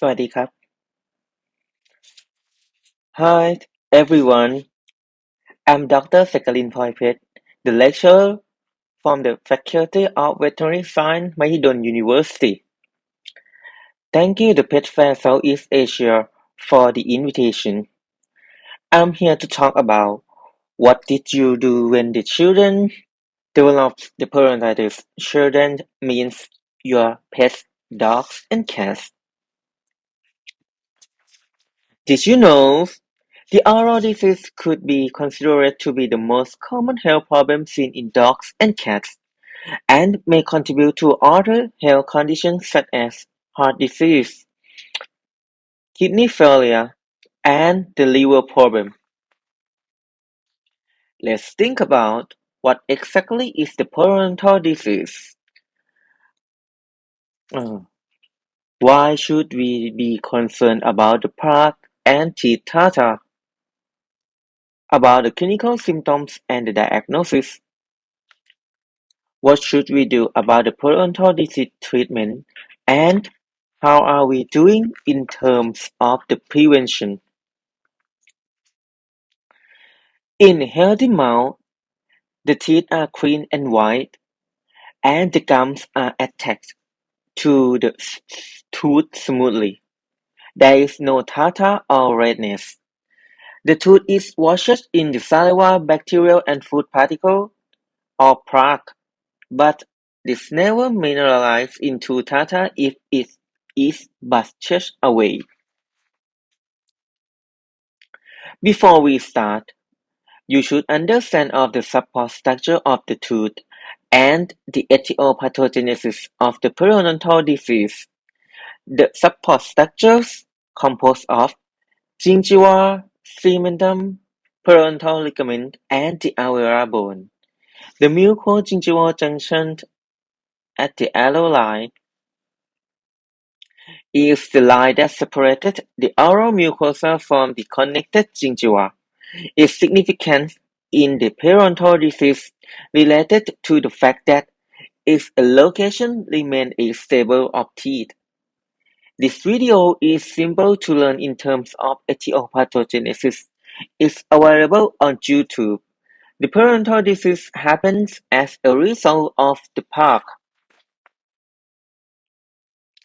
วัสดีครับ Hi everyone, I'm Dr. Sekkarin Ploypetch, the lecturer from the Faculty of Veterinary Science, Mahidol University. Thank you to Pet Fair Southeast Asia for the invitation. I'm here to talk about what did you do when the children developed the periodontitis. Children means your pets, dogs, and cats. Did you know the oral disease could be considered to be the most common health problem seen in dogs and cats, and may contribute to other health conditions such as heart disease, kidney failure, and the liver problem. Let's think about what exactly is the periodontal disease. Uh, Why should we be concerned about the plaque and teeth tartar? About the clinical symptoms and the diagnosis. What should we do about the periodontal disease treatment, and how are we doing in terms of the prevention? In healthy mouth, the teeth are clean and white, and the gums are attached to the tooth smoothly. There is no tartar or redness. The tooth is washed in the saliva, bacterial and food particle, or plaque, but this never mineralizes into tartar if it is brushed away. Before we start, you should understand of the support structure of the tooth and the etiopathogenesis of the periodontal disease. The support structures composed of gingiva, cementum, periodontal ligament, and the alveolar bone. The mucogingival junction at the alveoli is the line that separated the oral mucosa from the connected gingiva. Its significance in the periodontal disease related to the fact that its location remains a stable of teeth. This video is simple to learn in terms of etiopathogenesis. It's available on YouTube. The periodontal disease happens as a result of the plaque.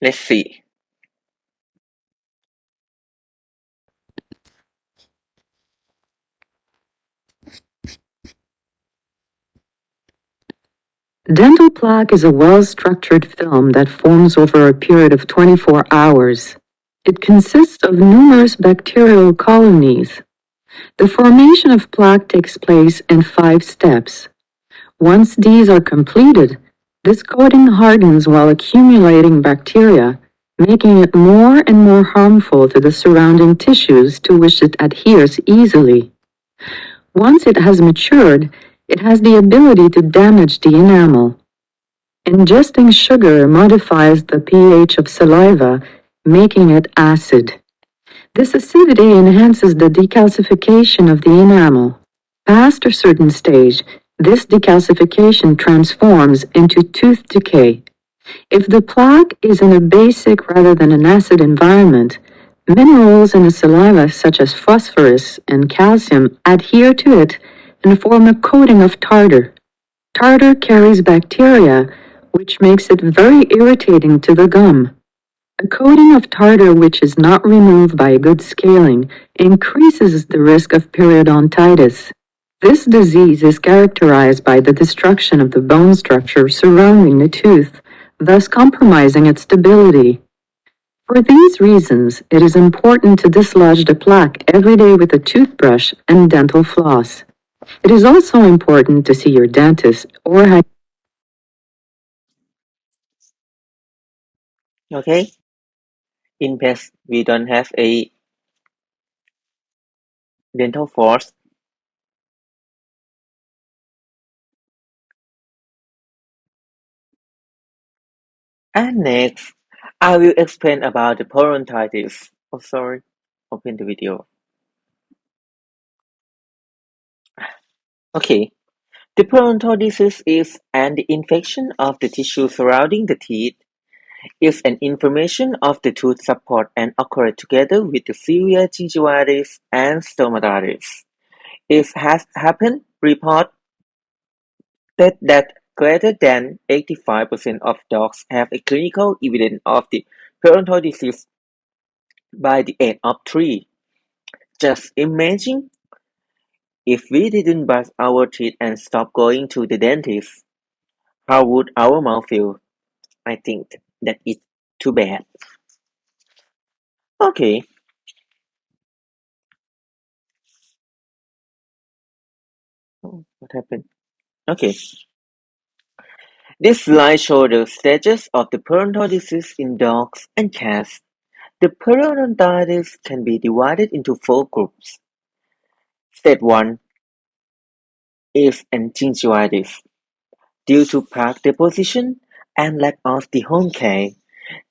Let's see. Dental plaque is a well-structured film that forms over a period of 24 hours. It consists of numerous bacterial colonies. The formation of plaque takes place in 5 steps. Once these are completed, this coating hardens while accumulating bacteria, making it more and more harmful to the surrounding tissues to which it adheres easily. Once it has matured, it has the ability to damage the enamel. Ingesting sugar modifies the pH of saliva, making it acid. This acidity enhances the decalcification of the enamel. Past a certain stage, this decalcification transforms into tooth decay. If the plaque is in a basic rather than an acid environment, minerals in the saliva such as phosphorus and calcium adhere to it and form a coating of tartar. Tartar carries bacteria, which makes it very irritating to the gum. A coating of tartar which is not removed by good scaling increases the risk of periodontitis. This disease is characterized by the destruction of the bone structure surrounding the tooth, thus compromising its stability. For these reasons, it is important to dislodge the plaque every day with a toothbrush and dental floss. It is also important to see your dentist or Okay? In pets, we don't have a dental floss. And next, I will explain about the periodontitis. Oh, sorry. Open the video. Okay. The periodontal disease is an infection of the tissue surrounding the teeth. If an inflammation of the tooth support and occur together with the severe gingivitis and stomatitis. If has happened, report that greater than 85% of dogs have a clinical evidence of the periodontal disease by the age of 3. Just imagine if we didn't brush our teeth and stop going to the dentist, how would our mouth feel? I think that is too bad. Okay, what happened? Okay, this slide shows the stages of the periodontal disease in dogs and cats. The periodontitis can be divided into 4 groups. Stage 1 is gingivitis. Due to plaque deposition and lack of the home care,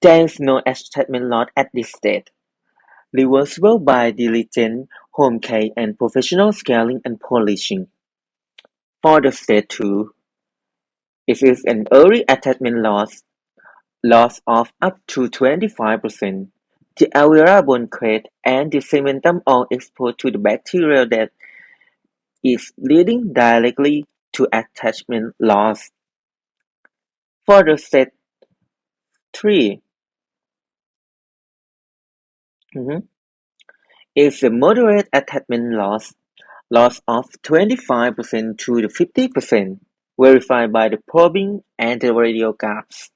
there is no attachment loss at this stage, reversible by diligent home care and professional scaling and polishing. For the stage 2, it is an early attachment loss of up to 25%. The alveolar bone crest and the cementum are exposed to the bacteria that is leading directly to attachment loss. For the stage 3, mhm, is a moderate attachment loss of 25% to the 50%, verified by the probing and the radiographs.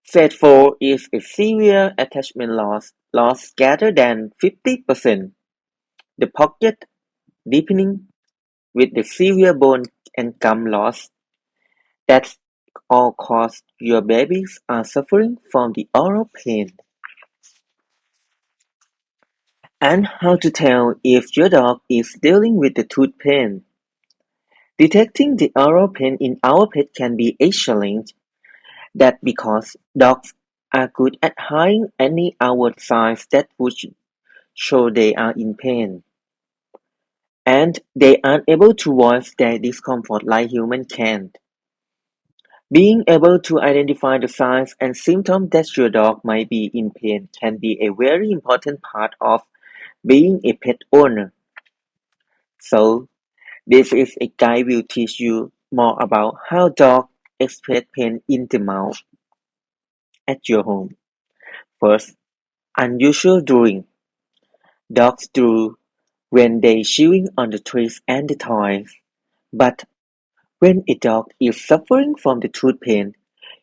Stage 4 is a severe attachment loss greater than 50%. The pocket deepening with the severe bone and gum loss. That's all cause your babies are suffering from the oral pain. And how to tell if your dog is dealing with the tooth pain. Detecting the oral pain in our pet can be a challenge. That's because dogs are good at hiding any outward signs that would show they are in pain. And they aren't able to voice their discomfort like humans can. Being able to identify the signs and symptoms that your dog might be in pain can be a very important part of being a pet owner. So, this is a guide will teach you more about how dogs express pain in the mouth at your home. First, unusual drooling. Dogs drool when they chewing on the trees and the toys. But when a dog is suffering from the tooth pain,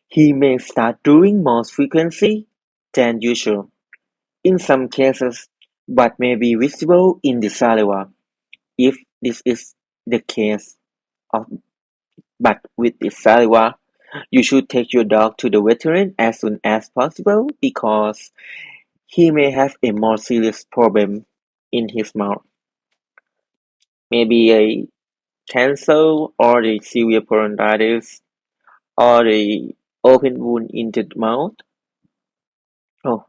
he may start drooling more frequently than usual. In some cases, what may be visible in the saliva. If this is the case of but with the saliva, you should take your dog to the veterinarian as soon as possible because he may have a more serious problem in his mouth. Maybe a cancer or a severe periodontitis or a open wound in the mouth. Oh,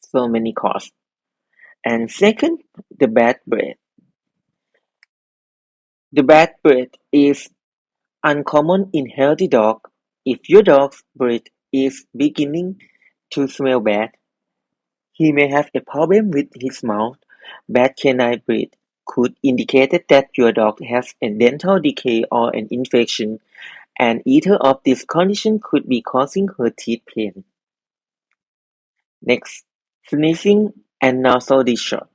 so many causes. And second, the bad breath. The bad breath is uncommon in healthy dogs. If your dog's breath is beginning to smell bad, he may have a problem with his mouth. Bad canine breath could indicate that your dog has a dental decay or an infection, and either of these conditions could be causing her teeth pain. Next, sneezing and nasal discharge.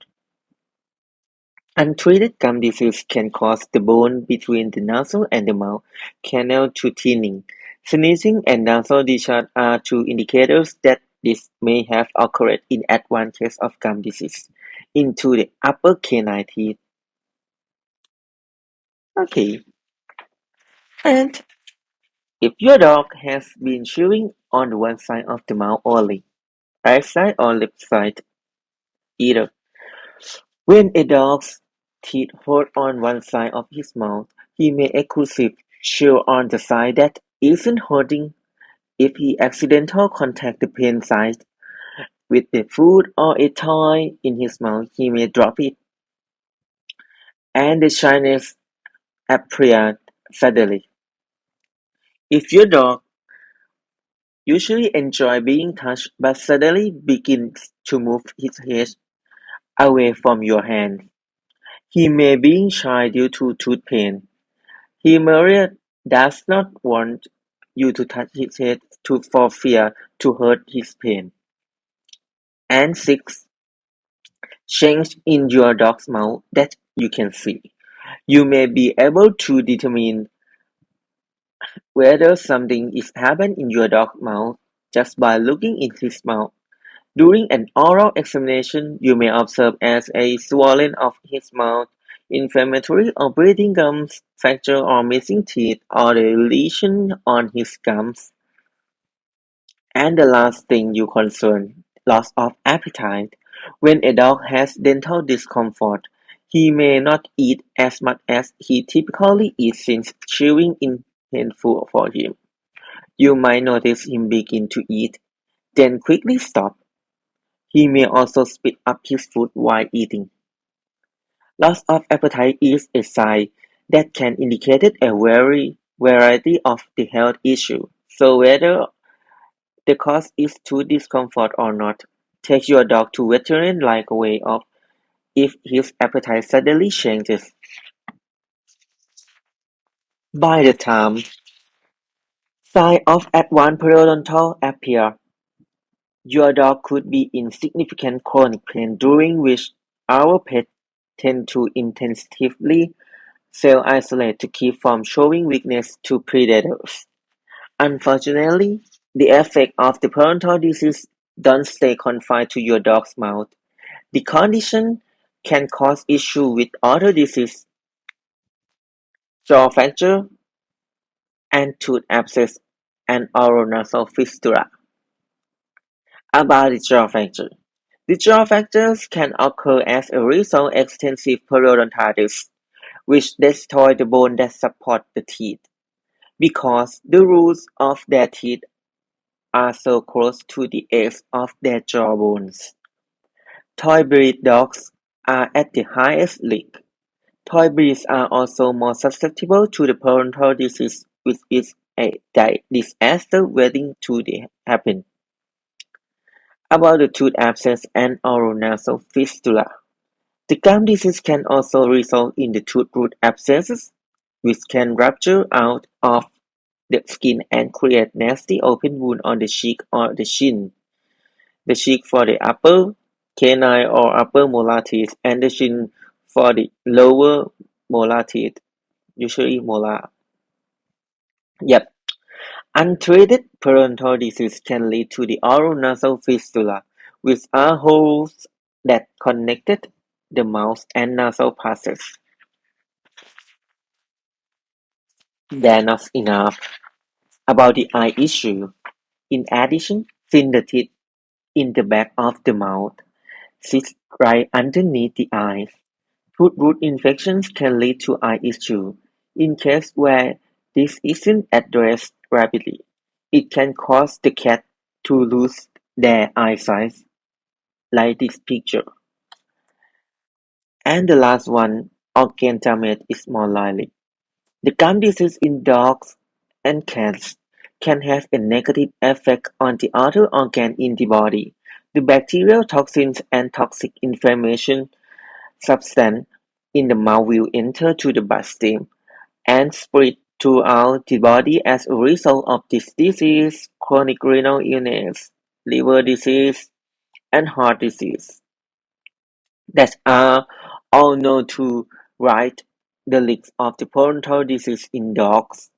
Untreated gum disease can cause the bone between the nostril and the mouth canal to thinning. Sneezing and nasal discharge are two indicators that this may have occurred in advanced case of gum disease into the upper canine teeth. Okay, and if your dog has been chewing on the one side of the mouth only, right side or left side, either. When a dog's teeth hold on one side of his mouth, he may exclusively chew on the side that isn't holding. If he accidentally contact the pain side with the food or a toy in his mouth, he may drop it, and the shyness appears suddenly. If your dog usually enjoy being touched but suddenly begins to move his head away from your hand. He may be shy due to tooth pain. He merely does not want you to touch his head for fear to hurt his pain. And 6. Change in your dog's mouth that you can see. You may be able to determine whether something is happening in your dog's mouth just by looking in his mouth. During an oral examination, you may observe as a swelling of his mouth, inflammatory or bleeding gums, fracture or missing teeth, or a lesion on his gums. And the last thing you concern, loss of appetite. When a dog has dental discomfort, he may not eat as much as he typically eats since chewing is painful for him. You might notice him begin to eat, then quickly stop. He may also spit up his food while eating. Loss of appetite is a sign that can indicate a variety of the health issue. So whether the cause is tooth discomfort or not, take your dog to veterinarian right away up if his appetite suddenly changes. By the time signs of advanced periodontal appear, your dog could be in significant chronic pain during which our pets tend to intensively self-isolate to keep from showing weakness to predators. Unfortunately, the effects of the periodontal disease don't stay confined to your dog's mouth. The condition can cause issues with other diseases, jaw fracture, and tooth abscess and oronasal fistula. About the jaw fracture. The jaw fractures can occur as a result of extensive periodontitis, which destroy the bone that support the teeth. Because the roots of their teeth are so close to the edge of their jawbones. Toy breed dogs are at the highest risk. Toy breeds are also more susceptible to the periodontal disease, which is a disaster waiting to happen. About the tooth abscess and oral nasal fistula. The gum disease can also result in the tooth root abscesses, which can rupture out of the skin and create nasty open wound on the cheek or the chin. The cheek for the upper canine or upper molar teeth, and the chin for the lower molar teeth, usually molar. Yep. Untreated periodontal disease can lead to the oral nasal fistula, which are holes that connected the mouth and nasal passages. They're not enough. About the eye issue. In addition, since the teeth in the back of the mouth sits right underneath the eyes, tooth root infections can lead to eye issues. In cases where this isn't addressed rapidly, it can cause the cat to lose their eyesight, like this picture. And the last one, organ damage is more likely. The gum disease in dogs and cats can have a negative effect on the other organs in the body. The bacterial toxins and toxic inflammation substance in the mouth will enter to the bloodstream and spread throughout the body as a result of this disease. Chronic renal illness, liver disease, and heart disease that are all known to rise the risk of the periodontal disease in dogs.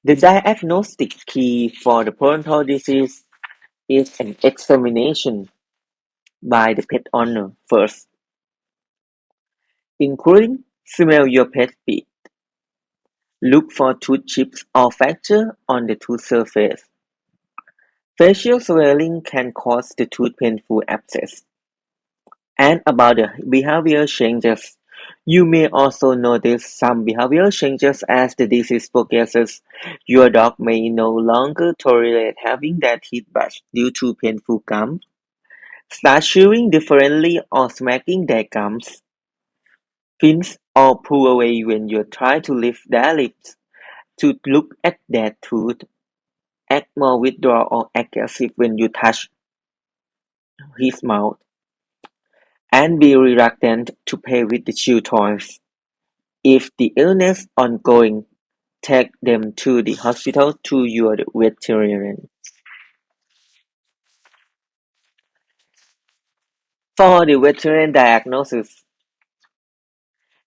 The diagnostic key for the periodontal disease is an examination by the pet owner first, including smell your pet feet, look for tooth chips or fracture on the tooth surface. Facial swelling can cause the tooth painful abscess. And about the behavior changes, you may also notice some behavioral changes as the disease progresses. Your dog may no longer tolerate having their teeth brushed due to painful gums, start chewing differently or smacking their gums, pinch or pull away when you try to lift their lips, to look at their tooth, act more withdrawn or aggressive when you touch his mouth, and be reluctant to play with the chew toys. If the illness ongoing, take them to the hospital to your veterinarian. For the veterinary diagnosis,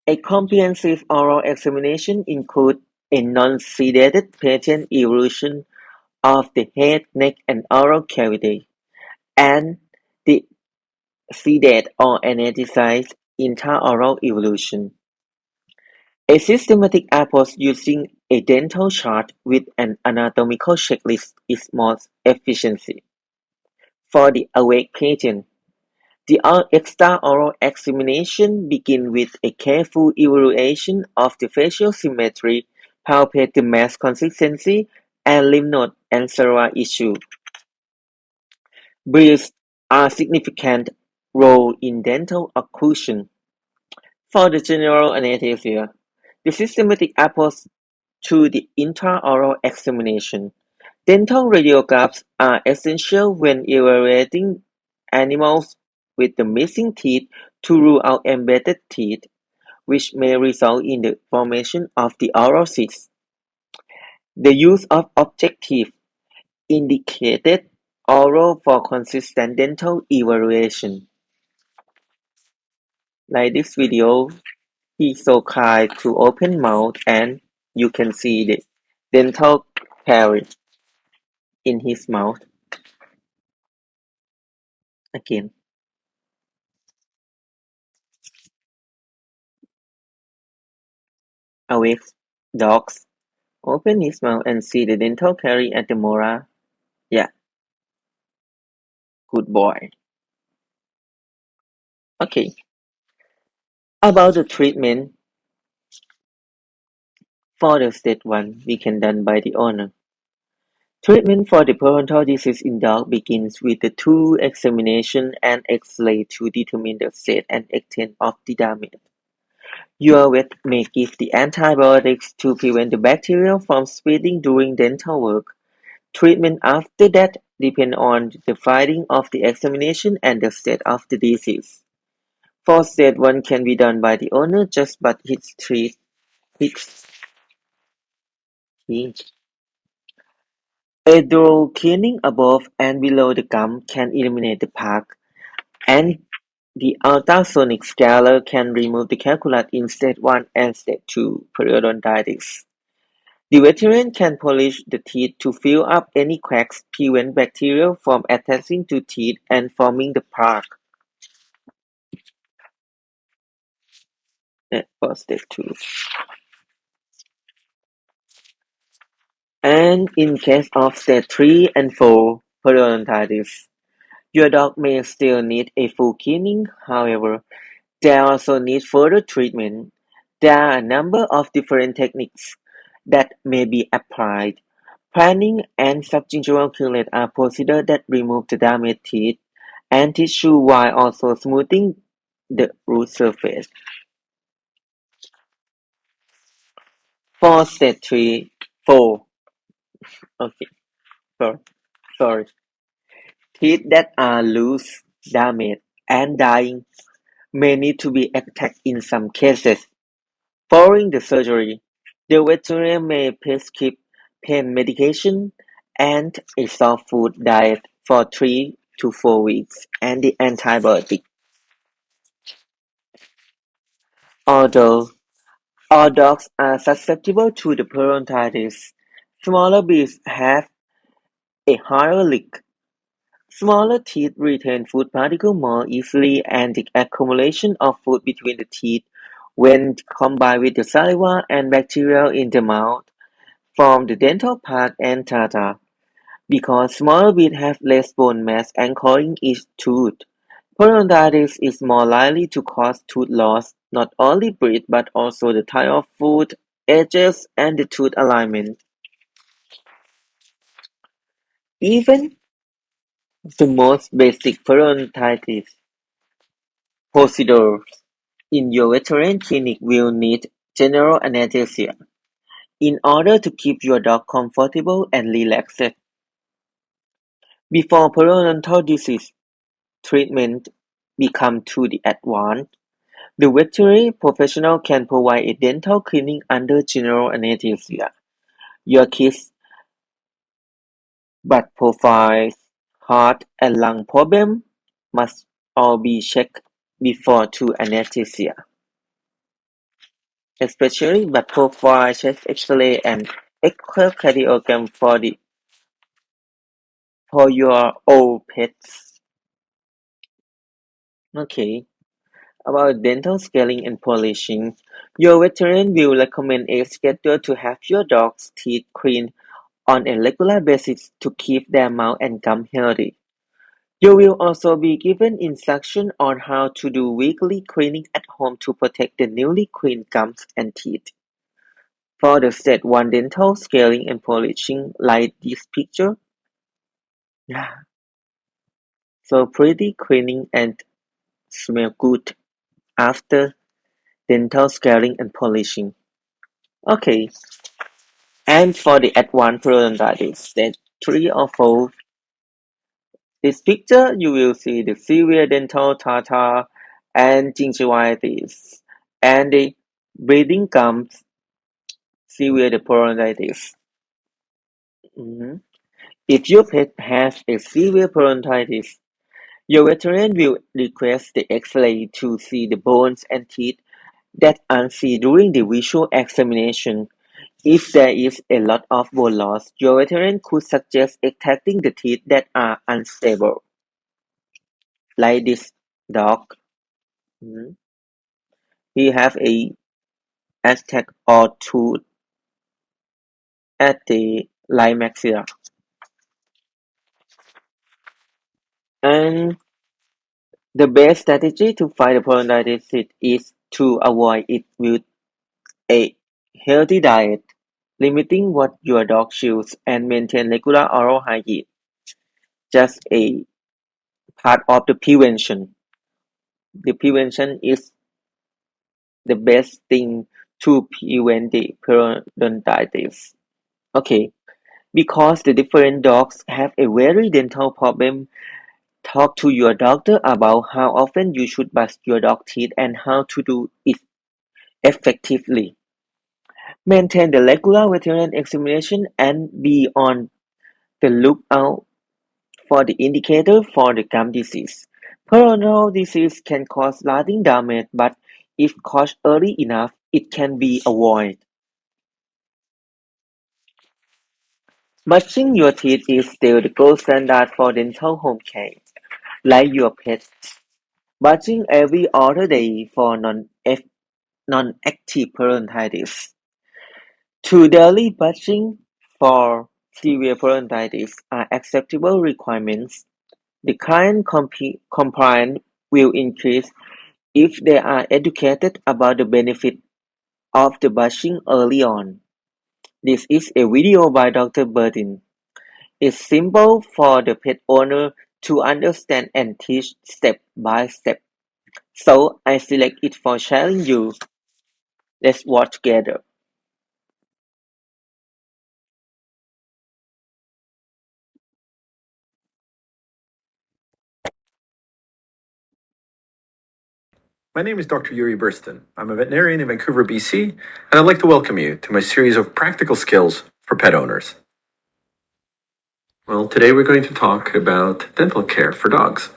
a comprehensive oral examination includes a non-sedated patient evaluation of the head, neck, and oral cavity, and the sedated or anesthetized intraoral evaluation. A systematic approach using a dental chart with an anatomical checklist is most efficient. For the awake patient, the extraoral examination begins with a careful evaluation of the facial symmetry, palpate the mass consistency, and lymph node and cellular issue. Breaths are significant role in dental occlusion. For the general anesthesia, the systematic approach to the intraoral examination. Dental radiographs are essential when evaluating animals with the missing teeth to rule out embedded teeth, which may result in the formation of the oral cyst. The use of objective indicated oral for consistent dental evaluation. Like this video, he's so kind to open mouth and you can see the dental caries in his mouth again. Awake dogs open his mouth and see the dental caries at the molar. Yeah, good boy. Okay, about the treatment for the stage 1 we can done by the owner. Treatment for the periodontal disease in dog begins with the tooth examination and X-ray to determine the state and extent of the damage. Your vet may give the antibiotics to prevent the bacteria from spreading during dental work. Treatment after that depends on the finding of the examination and the state of the disease. For stage 1 can be done by the owner just but his teeth. A thorough cleaning above and below the gum can eliminate the plaque, and the ultrasonic scaler can remove the calculus in stage 1 and stage 2 periodontitis. The veterinarian can polish the teeth to fill up any cracks, prevent bacteria from attaching to teeth and forming the plaque. That was stage 2. And in case of stage 3 and 4 periodontitis, your dog may still need a full cleaning. However, they also need further treatment. There are a number of different techniques that may be applied. Planning and subgingival cleanliness are procedures that remove the damaged teeth and tissue while also smoothing the root surface. For stage 3, 4. Okay, sorry. Sorry. Teeth that are loose, damaged, and dying may need to be extracted in some cases. Following the surgery, the veterinarian may prescribe pain medication and a soft food diet for 3 to 4 weeks and the antibiotic. Although all dogs are susceptible to the periodontitis, smaller breeds have a higher risk. Smaller teeth retain food particles more easily and the accumulation of food between the teeth when combined with the saliva and bacteria in the mouth form the dental plaque and tartar. Because smaller breeds have less bone mass anchoring each tooth, periodontitis is more likely to cause tooth loss, not only breed but also the type of food, edges, and the tooth alignment. Even the most basic periodontitis procedures in your veterinary clinic will need general anesthesia. in order to keep your dog comfortable and relaxed. Before periodontal disease treatment become too advanced, the veterinary professional can provide a dental cleaning under general anesthesia. Your kids' blood profiles, heart and lung problems must all be checked before to anesthesia, especially blood profile, chest X-ray, and echocardiogram for your old pets. Okay, about dental scaling and polishing, your veterinarian will recommend a schedule to have your dog's teeth cleaned on a regular basis to keep their mouth and gum healthy. You will also be given instruction on how to do weekly cleaning at home to protect the newly cleaned gums and teeth. For the step 1 dental scaling and polishing like this picture, yeah, so pretty cleaning and smell good after dental scaling and polishing. Okay, and for the advanced periodontitis, stage 3 or 4, this picture you will see the severe dental tartar and gingivitis and the bleeding gums severe periodontitis. Mhm. If your pet has a severe periodontitis, your veterinarian will request the X-ray to see the bones and teeth that are seen during the visual examination. If there is a lot of bone loss, your veterinarian could suggest extracting the teeth that are unstable, like this dog. Mhm. He have a attack or tooth at the right maxilla. And the best strategy to fight the periodontitis is to avoid it with a healthy diet, limiting what your dog chews, and maintain regular oral hygiene. Just a part of the prevention. The prevention is the best thing to prevent the periodontitis. Okay, because the different dogs have a very dental problem, talk to your doctor about how often you should brush your dog teeth and how to do it effectively. Maintain the regular veterinary examination and be on the lookout for the indicator for the gum disease. Periodontal disease can cause lasting damage, but if caught early enough, it can be avoided. Brushing your teeth is still the gold standard for dental home care. Like your pet, brushing every other day for non-active periodontitis. Two daily brushing for severe periodontitis are acceptable requirements. The client compliance will increase if they are educated about the benefit of the brushing early on. This is a video by Dr. Burton. It's simple for the pet owner to understand and teach step by step. So I select it for sharing you. Let's watch together. My name is Dr. Yuri Burston. I'm a veterinarian in Vancouver, BC, and I'd like to welcome you to my series of practical skills for pet owners. Well, today we're going to talk about dental care for dogs.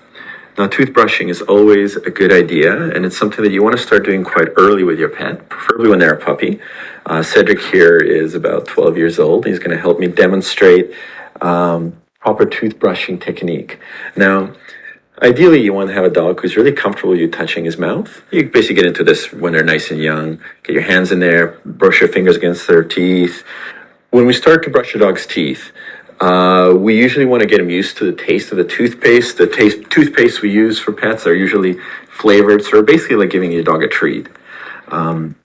Now, toothbrushing is always a good idea, and it's something that you want to start doing quite early with your pet, preferably when they're a puppy. Cedric here is about 12 years old. He's going to help me demonstrate proper toothbrushing technique. Now, ideally, you want to have a dog who's really comfortable with you touching his mouth. You basically get into this when they're nice and young. Get your hands in there, brush your fingers against their teeth. When we start to brush your dog's teeth, we usually want to get them used to the taste of the toothpaste. The toothpaste we use for pets are usually flavored, so basically like giving your dog a treat. And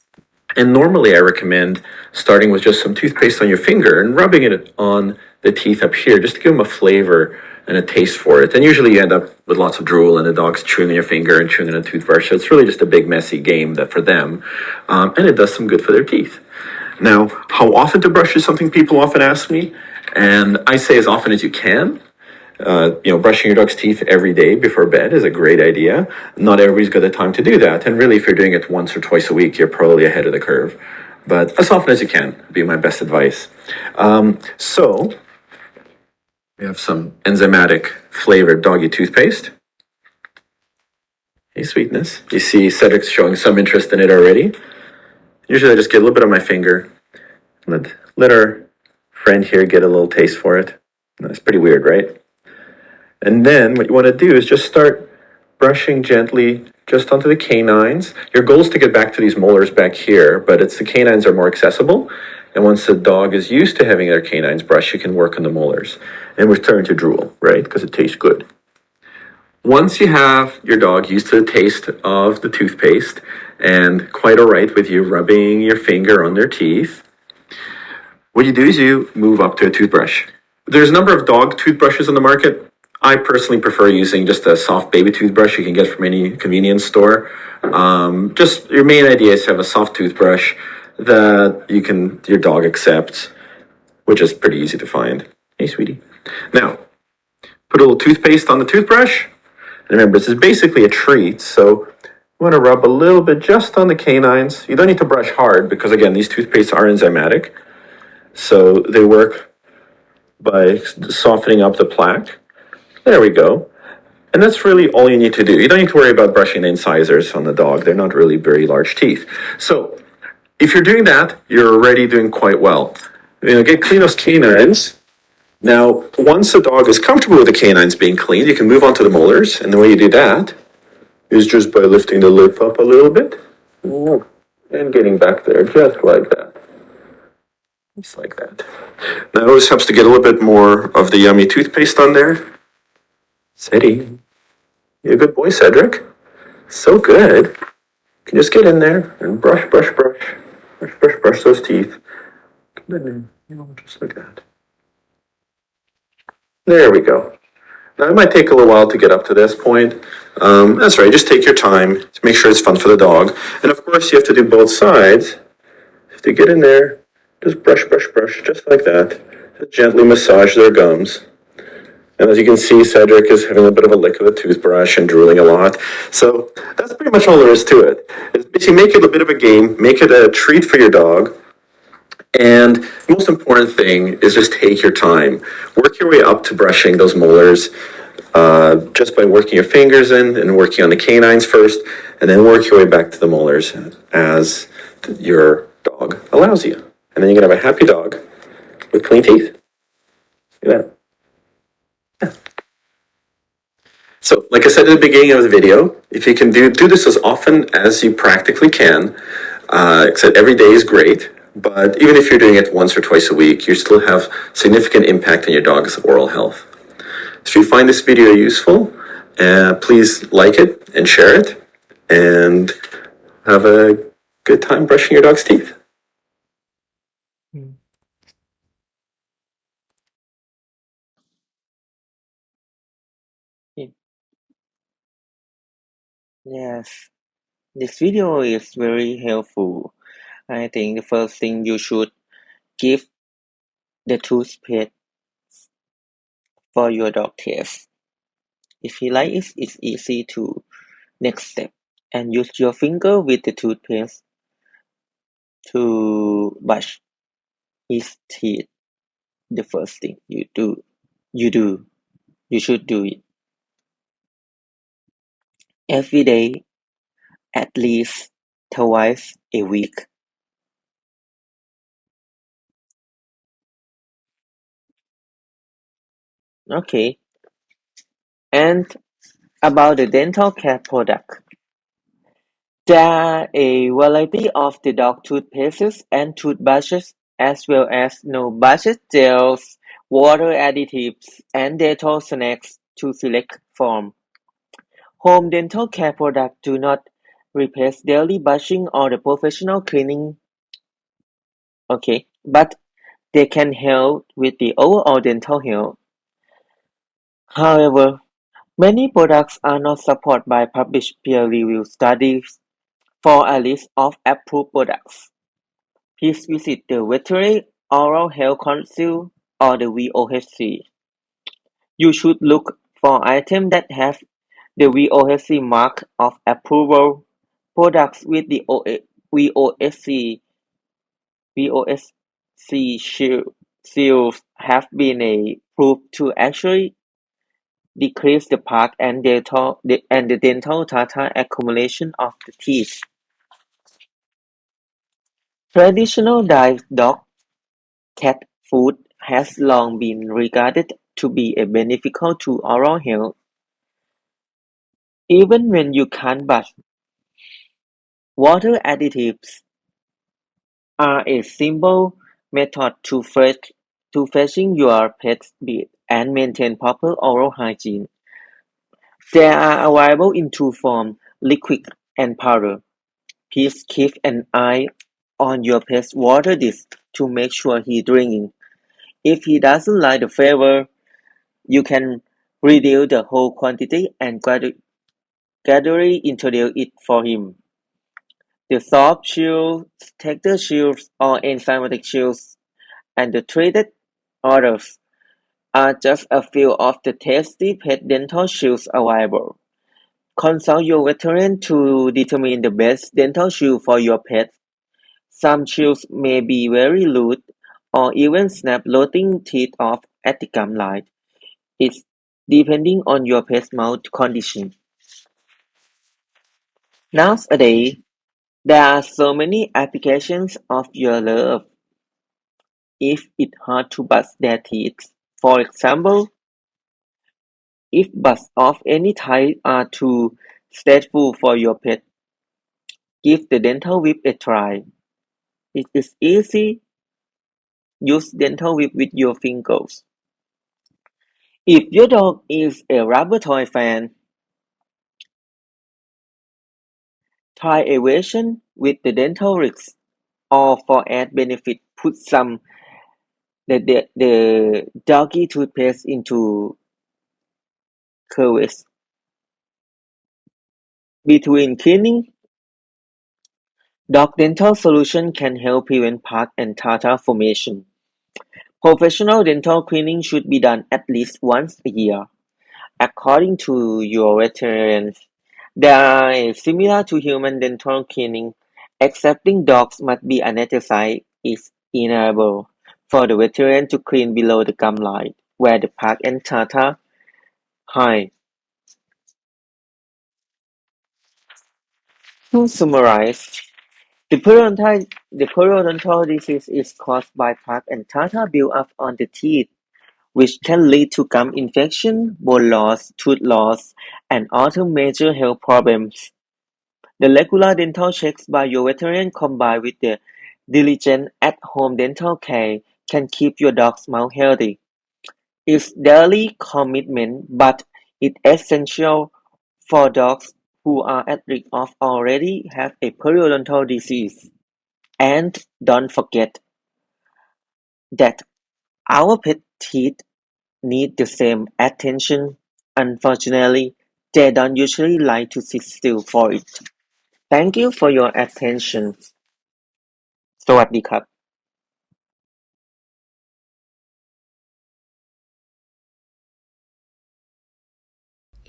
normally I recommend starting with just some toothpaste on your finger and rubbing it on the teeth up here just to give them a flavor and a taste for it. And usually you end up with lots of drool and the dog's chewing on your finger and chewing on a toothbrush. So it's really just a big messy game that for them. And it does some good for their teeth. Now, how often to brush is something people often ask me, and I say as often as you can. Brushing your dog's teeth every day before bed is a great idea. Not everybody's got the time to do that, and really, if you're doing it once or twice a week, you're probably ahead of the curve. But as often as you can would be my best advice. So, we have some enzymatic flavored doggy toothpaste. Hey, sweetness. You see Cedric's showing some interest in it already. Usually I just get a little bit on my finger, let our friend here get a little taste for it. That's pretty weird, right? And then what you want to do is just start brushing gently just onto the canines. Your goal is to get back to these molars back here, but it's the canines are more accessible. And once the dog is used to having their canines brushed, you can work on the molars. And we're starting to drool, right? Because it tastes good. Once you have your dog used to the taste of the toothpaste and quite all right with you rubbing your finger on their teeth, what you do is you move up to a toothbrush. There's a number of dog toothbrushes on the market. I personally prefer using just a soft baby toothbrush you can get from any convenience store. Just your main idea is to have a soft toothbrush that your dog accepts, which is pretty easy to find. Hey, sweetie. Now, put a little toothpaste on the toothbrush. And remember, this is basically a treat, so you want to rub a little bit just on the canines. You don't need to brush hard because, again, these toothpastes are enzymatic. So they work by softening up the plaque. There we go. And that's really all you need to do. You don't need to worry about brushing the incisors on the dog. They're not really very large teeth. So if you're doing that, you're already doing quite well. Get clean those canines. Now, once the dog is comfortable with the canines being cleaned, you can move on to the molars. And the way you do that is just by lifting the lip up a little bit and getting back there, just like that. Just like that. Now, it always helps to get a little bit more of the yummy toothpaste on there. Ceddy, you're a good boy, Cedric. So good. You can just get in there and brush those teeth. Just like that. There we go. Now, it might take a little while to get up to this point. That's right, just take your time to make sure it's fun for the dog. And of course, you have to do both sides. You have to get in there, just brush, just like that. Just gently massage their gums. And as you can see, Cedric is having a bit of a lick of the toothbrush and drooling a lot. So that's pretty much all there is to it. It's basically make it a bit of a game, make it a treat for your dog. And the most important thing is just take your time. Work your way up to brushing those molars just by working your fingers in and working on the canines first, and then work your way back to the molars as your dog allows you. And then you're going to have a happy dog with clean teeth. See that? Yeah. So, like I said at the beginning of the video, if you can do this as often as you practically can, except every day is great, but even if you're doing it once or twice a week, you still have significant impact on your dog's oral health. If you find this video useful, please like it and share it, and have a good time brushing your dog's teeth. Yes, this video is very helpful. I think the first thing you should give the toothpaste for your dog taste. If he likes it, it's easy to next step and use your finger with the toothpaste to brush his teeth. The first thing you should do it every day, at least twice a week. Okay, and about the dental care product. There are a variety of the dog toothpastes and toothbrushes, as well as no-budget gels, water additives, and dental snacks to select from. Home dental care products do not replace daily brushing or the professional cleaning, but they can help with the overall dental health. However, many products are not supported by published peer-reviewed studies. For a list of approved products, please visit the Veterinary Oral Health Council or the VOHC. You should look for items that have the VOHC mark of approval. Products with the VOHC seals have been proved to actually decrease the plaque and the dental tartar accumulation of the teeth. Traditional diet dog cat food has long been regarded to be beneficial to oral health. Even when you can't brush, water additives are a simple method to fetching your pet's teeth and maintain proper oral hygiene. They are available in two forms, liquid and powder. Please keep an eye on your pet's water dish to make sure he's drinking. If he doesn't like the flavor, you can reduce the whole quantity and gradually introduce it for him. The soft chews, texture chews, or enzymatic chews, and the treated others are just a few of the tasty pet dental chews available. Consult your veterinarian to determine the best dental chew for your pet. Some chews may be very loose or even snap floating teeth off at the gum line. It's depending on your pet's mouth condition. Nowadays, there are so many applications of your love if it's hard to brush their teeth. For example, if buds of any type are too stressful for your pet, give the dental whip a try. It is easy. Use dental whip with your fingers. If your dog is a rubber toy fan, try a version with the dental rigs, or for added benefit, put some the doggy toothpaste into crevice. Between cleaning, dog dental solution can help prevent plaque and tartar formation. Professional dental cleaning should be done at least once a year, according to your veterinarian. They are similar to human dental cleaning, excepting dogs must be anesthetized is inevitable for the veterinarian to clean below the gum line, where the plaque and tartar hide. To summarize, the periodontal disease is caused by plaque and tartar buildup on the teeth, which can lead to gum infection, bone loss, tooth loss, and other major health problems. The regular dental checks by your veterinarian combined with the diligent at-home dental care can keep your dog's mouth healthy. It's daily commitment, but it's essential for dogs who are at risk of already have a periodontal disease. And don't forget that our pet teeth need the same attention. Unfortunately, they don't usually like to sit still for it. Thank you for your attention. สวัสดีครับ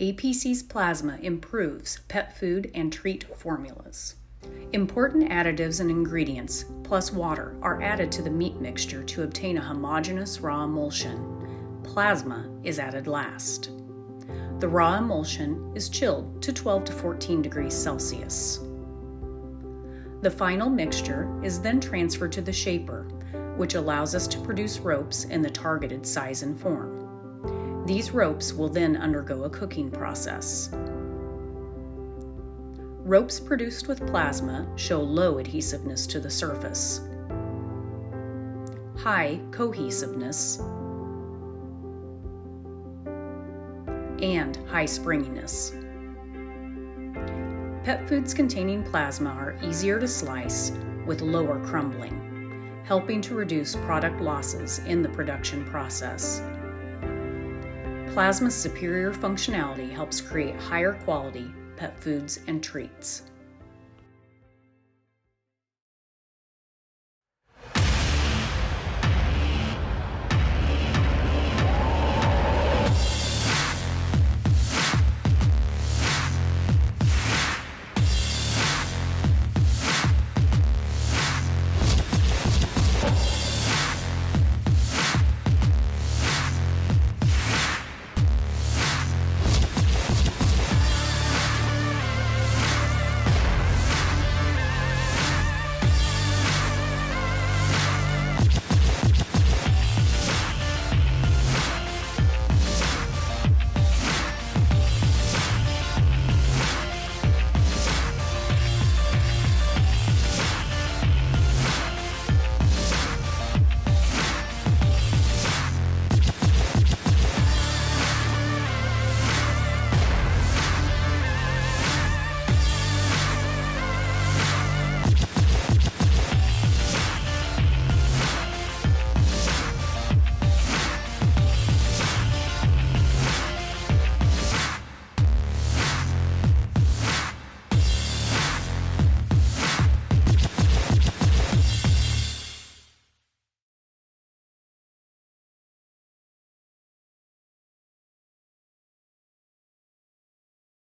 APC's plasma improves pet food and treat formulas. Important additives and ingredients, plus water, are added to the meat mixture to obtain a homogeneous raw emulsion. Plasma is added last. The raw emulsion is chilled to 12 to 14 degrees Celsius. The final mixture is then transferred to the shaper, which allows us to produce ropes in the targeted size and form. These ropes will then undergo a cooking process. Ropes produced with plasma show low adhesiveness to the surface, high cohesiveness, and high springiness. Pet foods containing plasma are easier to slice with lower crumbling, helping to reduce product losses in the production process. Plasma's superior functionality helps create higher quality pet foods and treats.